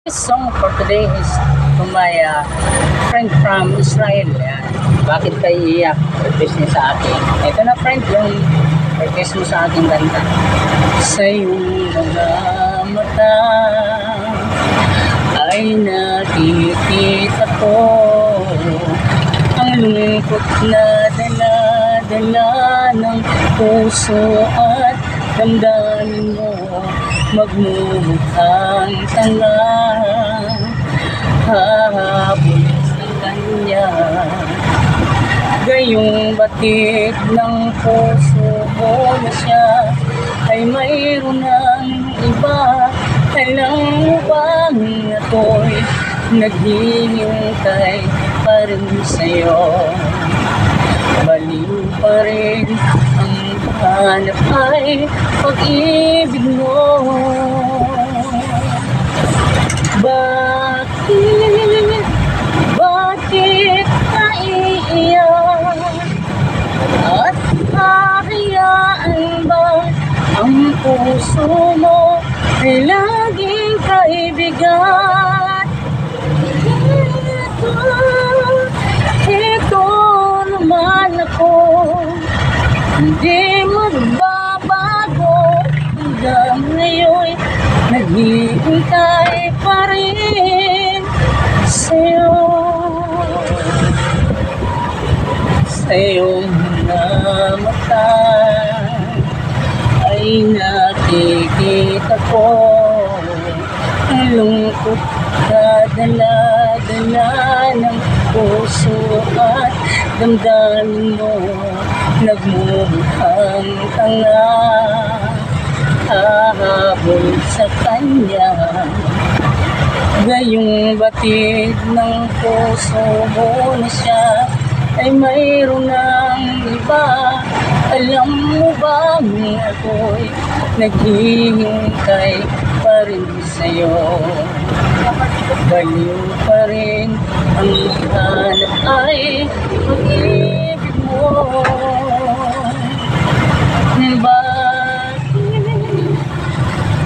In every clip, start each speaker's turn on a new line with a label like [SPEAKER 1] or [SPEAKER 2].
[SPEAKER 1] This song for today is to my friend from Israel. Bakit kayo iiyak? Request niya sa akin. Ito na friend, yung request mo sa aking kanta. Sa iyong mga mata ay nakikita ko ang lungkot na dala-dala ng puso at damdamin mo. Magmumukhang tanga, hahabol sa kanya. Gayong batid ng puso mo na siya ay mayroon ng iba. Alam mo bang ako'y naghihintay pa rin sa'yo? Baliw pa rin ang hanap ay pag-ibig mo. Bakit naiiyak? At hahayaan ba ang puso mo ay laging kaibigan? Ito naman ako, hindi magbabago. Hanggang ngayon naghihintay pa rin sa'yo. Sa iyong mga mata ay nakikita ko ang lungkot na dala-dala ng puso at damdamin mo. Nagmumukhang tanga, hahabol sa kanya. Gayong batid ng puso mo na siya ay mayroon ng iba. Alam mo ba ako'y naghihintay pa rin sa'yo? Baliw pa rin ang hanap ay pag-ibig mo.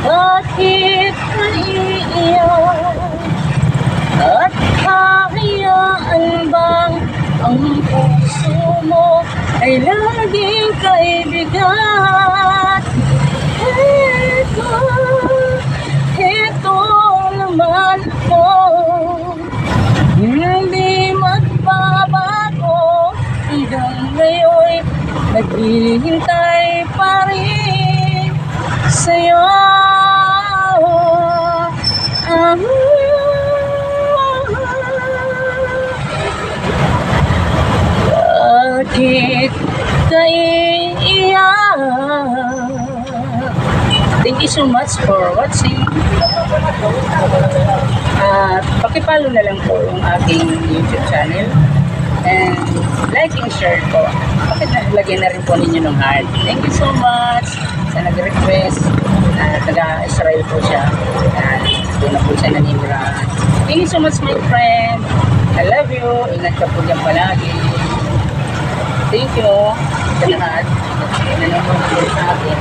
[SPEAKER 1] Bakit naiiyak? At hahayaan bang ang puso mo ay laging kaibigan? Ito naman ako, hindi magbabago. Hanggang ngayon naghihintay pa rin sa'yo. Bakit naiiyak? Thank you so much for watching. Pakipollow na lang po yung aking YouTube channel. And like and share po. Lagyan na rin po ninyo ng heart. Thank you so much sa nag-request. Taga-Israel po siya. Doon na po siya nanimurahan. Thank you so much my friend. I love you. Ingat ka po dyan palagi. Thank you sa lahat. Nanonood po sa akin.